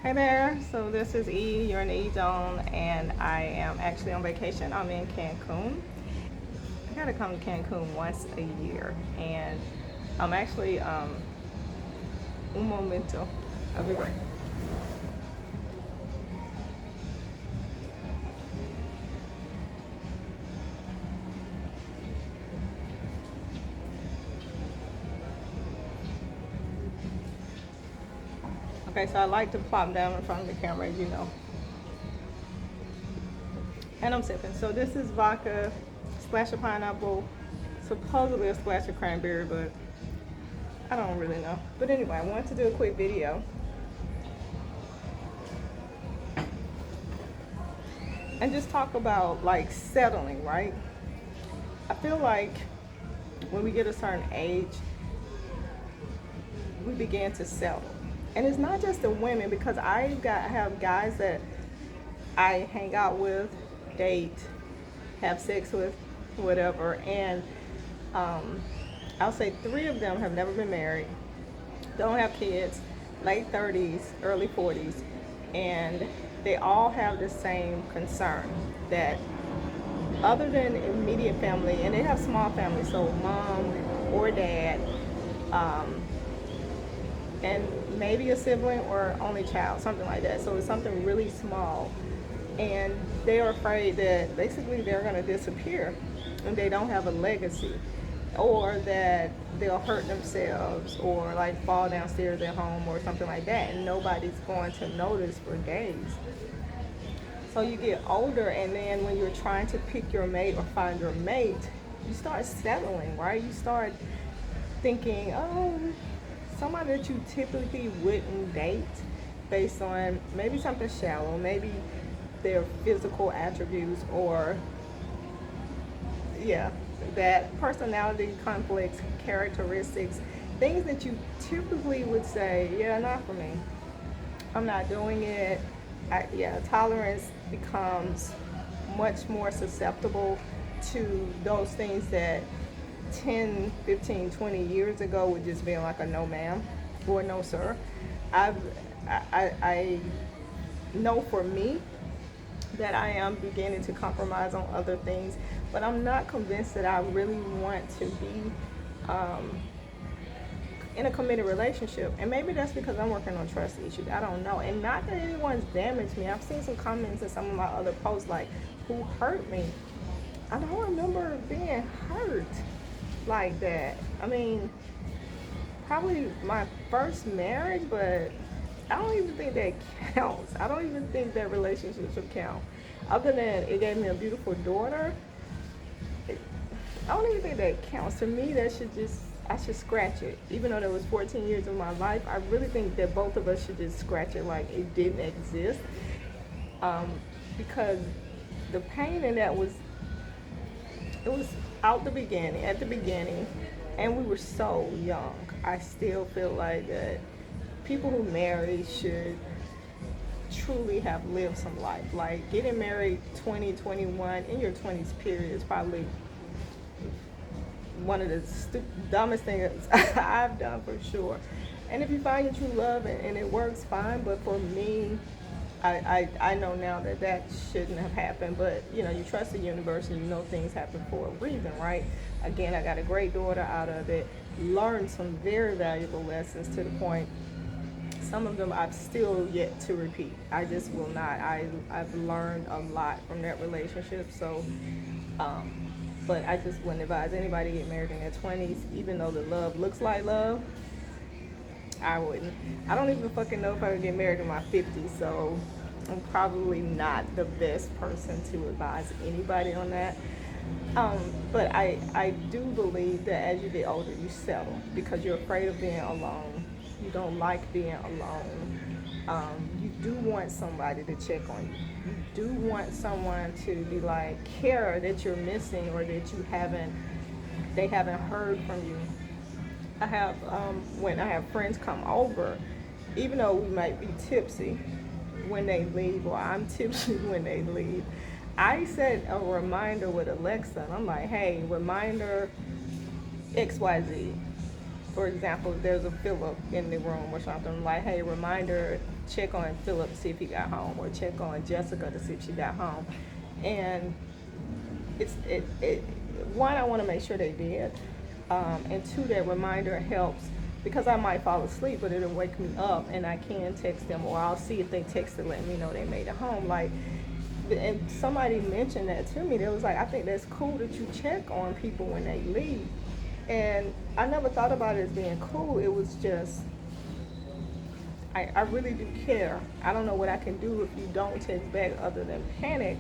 Hey there, so this is E, you're in the E Zone, and I am actually on vacation. I'm in Cancun. I gotta come to Cancun once a year, and I'm actually, un momento. I'll be right. Okay, so I like to plop down in front of the camera, as you know, and I'm sipping. So this is vodka, splash of pineapple, supposedly a splash of cranberry, but I don't really know. But anyway, I wanted to do a quick video and just talk about like settling, right? I feel like when we get a certain age, we begin to settle. And it's not just the women, because have guys that I hang out with, date, have sex with, whatever, and um, I'll say three of them have never been married, don't have kids, late 30s, early 40s, and they all have the same concern that other than immediate family, and they have small families, so mom or dad, um, and maybe a sibling or only child, something like that. So it's something really small. And they are afraid that basically they're going to disappear and they don't have a legacy, or that they'll hurt themselves or like fall downstairs at home or something like that, and nobody's going to notice for days. So you get older, and then when you're trying to pick your mate or find your mate, you start settling, right? You start thinking, oh, somebody that you typically wouldn't date based on maybe something shallow, maybe their physical attributes, or yeah, that personality conflicts, characteristics, things that you typically would say, yeah, not for me. I'm not doing it. Yeah, tolerance becomes much more susceptible to those things that 10, 15, 20 years ago would just be like a no ma'am or no sir. I've, I know for me that I am beginning to compromise on other things, but I'm not convinced that I really want to be um, in a committed relationship. And maybe that's because I'm working on trust issues. I don't know. And not that anyone's damaged me. I've seen some comments in some of my other posts like, who hurt me? I don't remember being hurt like that. I mean, probably my first marriage, but I don't even think that counts. I don't even think that relationship should count. Other than it gave me a beautiful daughter, I don't even think that counts. To me, that should just, I should scratch it. Even though there was 14 years of my life, I really think that both of us should just scratch it like it didn't exist. Um, because the pain in that was, it was at the beginning, and we were so young. I still feel like that people who marry should truly have lived some life. Like getting married 20, 21 in your 20s period is probably one of the dumbest things I've done for sure. And if you find your true love and it works, fine. But for me, I know now that that shouldn't have happened. But you know, you trust the universe and you know things happen for a reason, right? Again, I got a great daughter out of it. Learned some very valuable lessons to the point. Some of them I've still yet to repeat. I just will not. I've learned a lot from that relationship. So, um, but I just wouldn't advise anybody to get married in their 20s, even though the love looks like love. I wouldn't. I don't even fucking know if I would get married in my 50s, so I'm probably not the best person to advise anybody on that. But I do believe that as you get older, you settle because you're afraid of being alone. You don't like being alone. You do want somebody to check on you. You do want someone to be like, care that you're missing or that they haven't heard from you. I have when I have friends come over, even though we might be tipsy when they leave, or I'm tipsy when they leave, I set a reminder with Alexa, and I'm like, hey, reminder XYZ. For example, if there's a fill up in the room or something, I'm like, hey, reminder check on Philip to see if he got home, or check on Jessica to see if she got home. And it one, I want to make sure they did, and two, that reminder helps because I might fall asleep, but it'll wake me up, and I can text them, or I'll see if they texted letting me know they made it home. Like, and somebody mentioned that to me. They was like, I think that's cool that you check on people when they leave, and I never thought about it as being cool. It was just, I really do care. I don't know what I can do if you don't text back other than panic,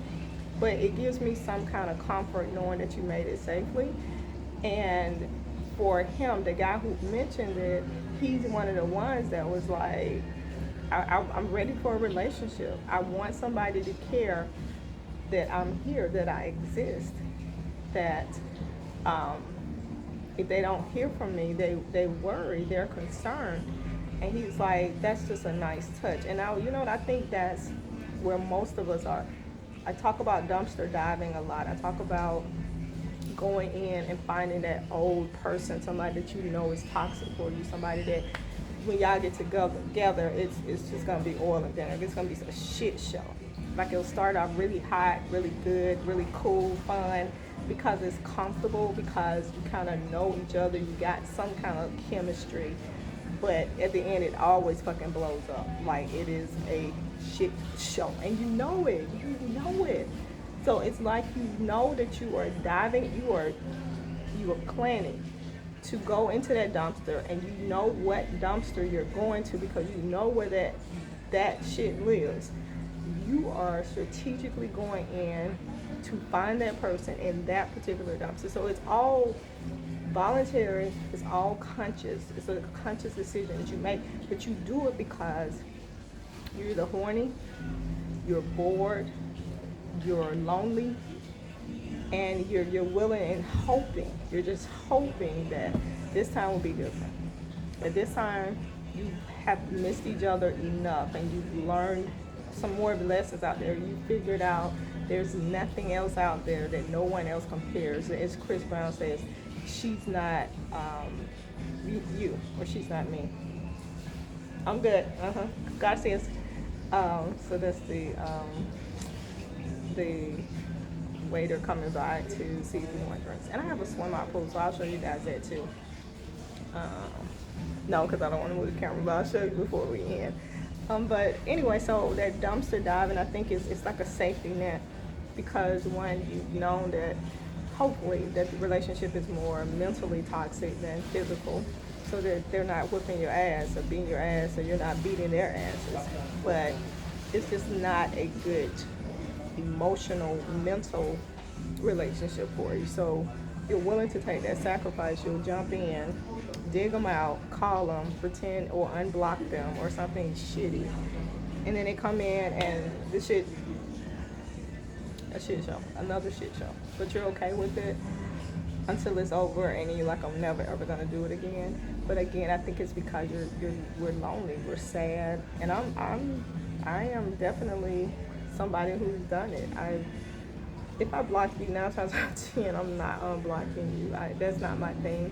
but it gives me some kind of comfort knowing that you made it safely. And for him, the guy who mentioned it, he's one of the ones that was like, I'm ready for a relationship. I want somebody to care that I'm here, that I exist, that if they don't hear from me, they worry, they're concerned. And he's like, that's just a nice touch. And now, you know what, I think that's where most of us are. I talk about dumpster diving a lot. I talk about going in and finding that old person, somebody that you know is toxic for you, somebody that when y'all get together, it's just gonna be oil and vinegar. It's gonna be a shit show. Like, it'll start off really hot, really good, really cool, fun, because it's comfortable, because you kind of know each other, you got some kind of chemistry. But at the end, it always fucking blows up. Like, it is a shit show, and you know it. You know it. So it's like, you know that you are diving, you are planning to go into that dumpster, and you know what dumpster you're going to because you know where that shit lives. You are strategically going in to find that person in that particular dumpster. So it's all voluntary, it's all conscious. It's a conscious decision that you make, but you do it because you're either horny, you're bored, you're lonely, and you're willing and hoping. You're just hoping that this time will be different. At this time, you have missed each other enough, and you've learned some more lessons out there. You figured out there's nothing else out there that no one else compares. As Chris Brown says, she's not you, or she's not me. I'm good. God says. So that's the waiter coming by to see if we want drinks. And I have a swim out pool, so I'll show you guys that too. No, because I don't want to move the camera, but I'll show you before we end. But anyway, so that dumpster diving, I think it's like a safety net, because one, you know that hopefully that the relationship is more mentally toxic than physical, so that they're not whipping your ass or beating your ass, or you're not beating their asses. But it's just not a good emotional, mental relationship for you. So you're willing to take that sacrifice. You'll jump in, dig them out, call them, pretend or unblock them or something shitty, and then they come in and a shit show, another shit show. But you're okay with it until it's over, and then you're like, I'm never ever gonna do it again. But again, I think it's because we're lonely, we're sad, and I am definitely somebody who's done it. If I block you 9 times out of 10, I'm not unblocking you. That's not my thing.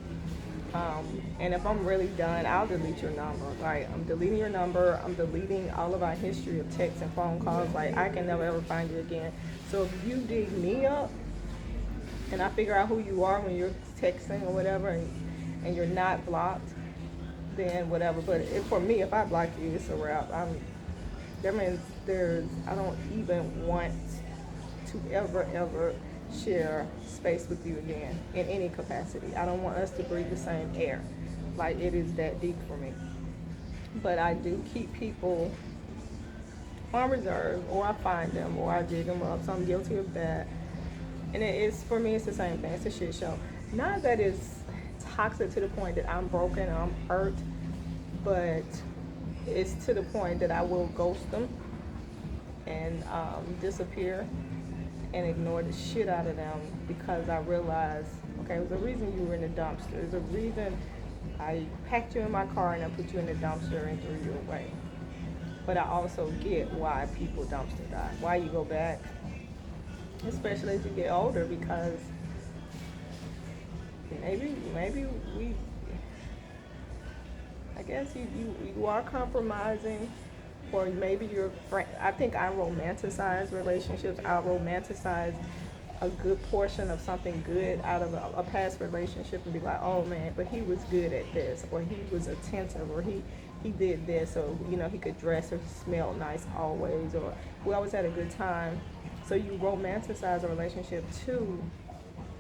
And if I'm really done, I'll delete your number. Like, I'm deleting your number. I'm deleting all of our history of texts and phone calls. Like, I can never ever find you again. So if you dig me up and I figure out who you are when you're texting or whatever, and you're not blocked, then whatever. But for me, if I block you, it's a wrap. That means I don't even want to ever share space with you again in any capacity. I don't want us to breathe the same air. Like, it is that deep for me. But I do keep people on reserve, or I find them, or I dig them up. So I'm guilty of that. And for me, it's the same thing. It's a shit show. Not that it's toxic to the point that I'm broken or I'm hurt, but it's to the point that I will ghost them and disappear and ignore the shit out of them, because I realize, okay, there's a reason you were in the dumpster. There's a reason I packed you in my car and I put you in the dumpster and threw you away. But I also get why people dumpster dive, why you go back, especially as you get older, because maybe I guess you are compromising, or maybe you're I think I romanticize relationships. I romanticize a good portion of something good out of a past relationship and be like, oh man, but he was good at this, or he was attentive, or he did this, or he could dress or smell nice always, or we always had a good time. So you romanticize a relationship too,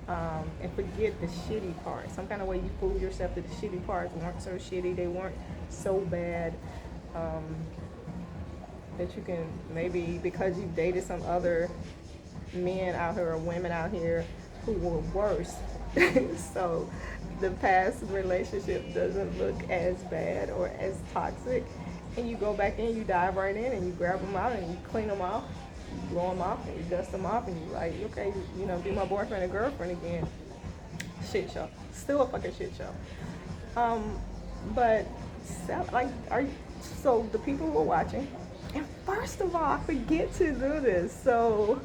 and forget the shitty part. Some kind of way you fool yourself that the shitty parts weren't so shitty, they weren't so bad. That you can maybe, because you've dated some other men out here or women out here who were worse. So the past relationship doesn't look as bad or as toxic. And you go back in, you dive right in, and you grab them out and you clean them off, you blow them off, and you dust them off, and you're like, okay, be my boyfriend and girlfriend again. Shit show. Still a fucking shit show. But like, so the people who are watching, and first of all, I forget to do this. So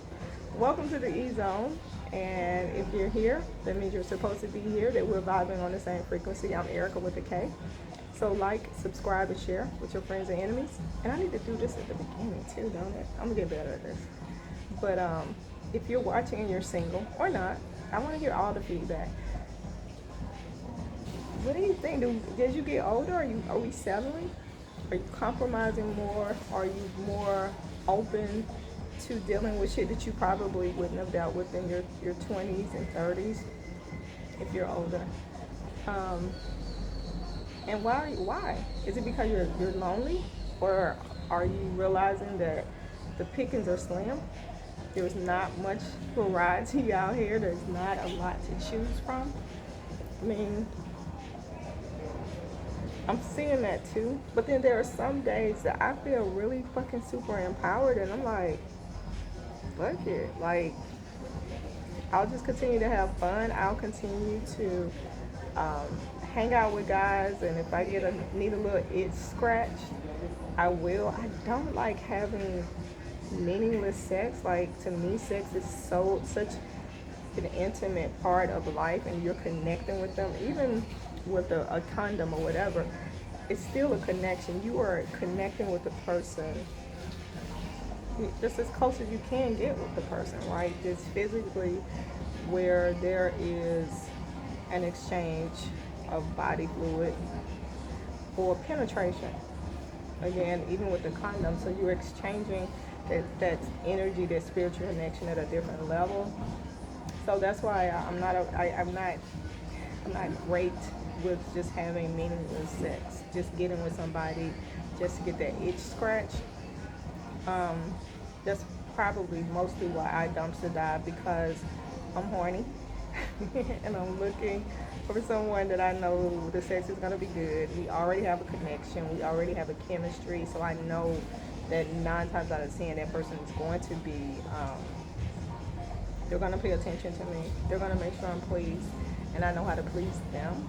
welcome to the E-Zone. And if you're here, that means you're supposed to be here, that we're vibing on the same frequency. I'm Erica with a K. So like, subscribe, and share with your friends and enemies. And I need to do this at the beginning too, don't I? I'm gonna get better at this. But if you're watching and you're single or not, I want to hear all the feedback. What do you think? As you get older, are we settling? Are you compromising more? Are you more open to dealing with shit that you probably wouldn't have dealt with in your 20s and 30s if you're older? And why? Is it because you're lonely? Or are you realizing that the pickings are slim? There's not much variety out here. There's not a lot to choose from. I mean, I'm seeing that too. But then there are some days that I feel really fucking super empowered, and I'm like, fuck it. Like, I'll just continue to have fun. I'll continue to hang out with guys, and if I need a little itch scratched, I will. I don't like having meaningless sex. Like, to me, sex is such an intimate part of life, and you're connecting with them, even with a condom or whatever. It's still a connection. You are connecting with the person just as close as you can get with the person, right? Just physically, where there is an exchange of body fluid or penetration. Again, even with the condom, so you're exchanging that energy, that spiritual connection at a different level. So that's why I'm not great with just having meaningless sex, just getting with somebody just to get that itch scratch. That's probably mostly why I dumpster dive, because I'm horny and I'm looking for someone that I know the sex is going to be good. We already have a connection. We already have a chemistry. So I know that 9 times out of 10, that person is going to be, they're going to pay attention to me. They're going to make sure I'm pleased, and I know how to please them.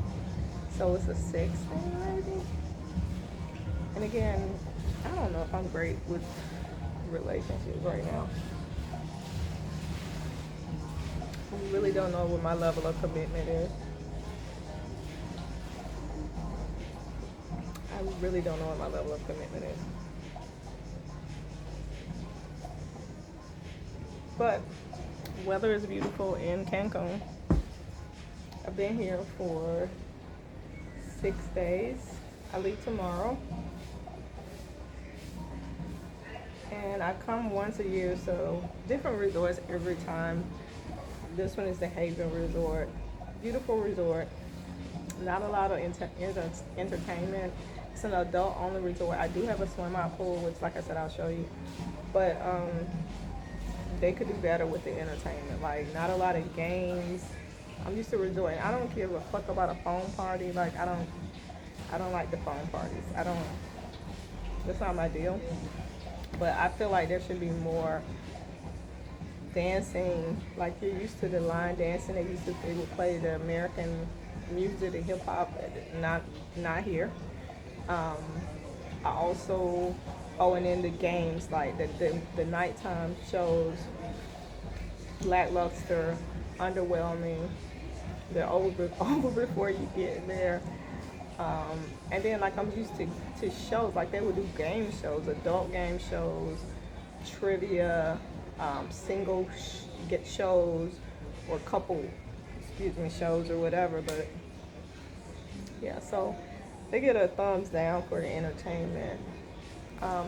So it's a sex thing, maybe. And again, I don't know if I'm great with relationships right now. I really don't know what my level of commitment is. I really don't know what my level of commitment is. But weather is beautiful in Cancun. I've been here for 6 days. I leave tomorrow. And I come once a year, so different resorts every time. This one is the Haven Resort. Beautiful resort. Not a lot of entertainment. It's an adult-only resort. I do have a swim-out pool, which, like I said, I'll show you. But they could do better with the entertainment. Like, not a lot of games. I'm used to resorting. I don't give a fuck about a phone party. Like, I don't like the phone parties. That's not my deal. But I feel like there should be more dancing. Like, you're used to the line dancing. They would play the American music, the hip hop. Not here. I also, and then the games, like the nighttime shows, lackluster, underwhelming. They're over before you get there. And then like I'm used to shows, like they would do game shows, adult game shows, trivia, get shows, or couple, excuse me, shows or whatever. But yeah, so they get a thumbs down for the entertainment.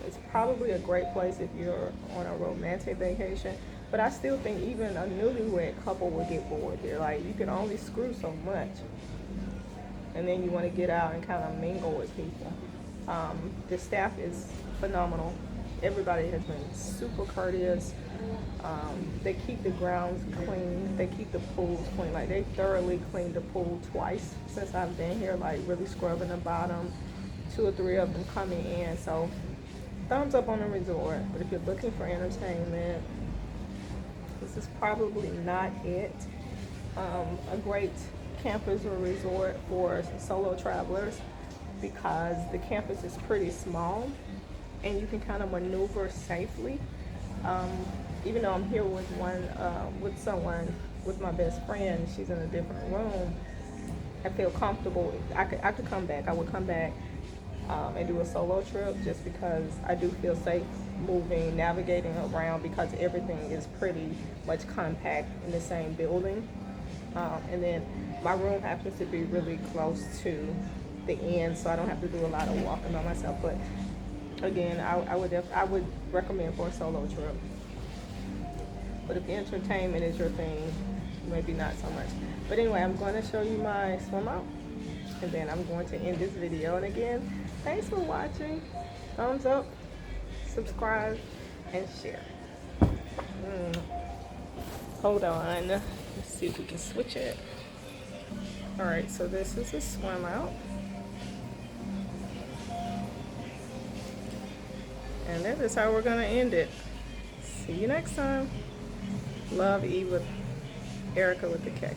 It's probably a great place if you're on a romantic vacation, but I still think even a newlywed couple would get bored there. Like you can only screw so much, and then you want to get out and kind of mingle with people. The staff is phenomenal. Everybody has been super courteous. They keep the grounds clean. They keep the pools clean. Like they thoroughly cleaned the pool twice since I've been here. Like really scrubbing the bottom. 2 or 3 of them coming in. So thumbs up on the resort. But if you're looking for entertainment, this is probably not it. A great campus or resort for solo travelers because the campus is pretty small and you can kind of maneuver safely. Even though I'm here with with my best friend, she's in a different room. I feel comfortable. I could come back. I would come back and do a solo trip just because I do feel safe moving, navigating around because everything is pretty much compact in the same building. And then my room happens to be really close to the end, so I don't have to do a lot of walking by myself. But again, I would recommend for a solo trip. But if entertainment is your thing, maybe not so much. But anyway, I'm going to show you my swim out, and then I'm going to end this video. And again, thanks for watching. Thumbs up, subscribe, and share. Hold on. Let's see if we can switch it. Alright, so this is a swim out. And that is how we're going to end it. See you next time. Love, E with Erica with the K.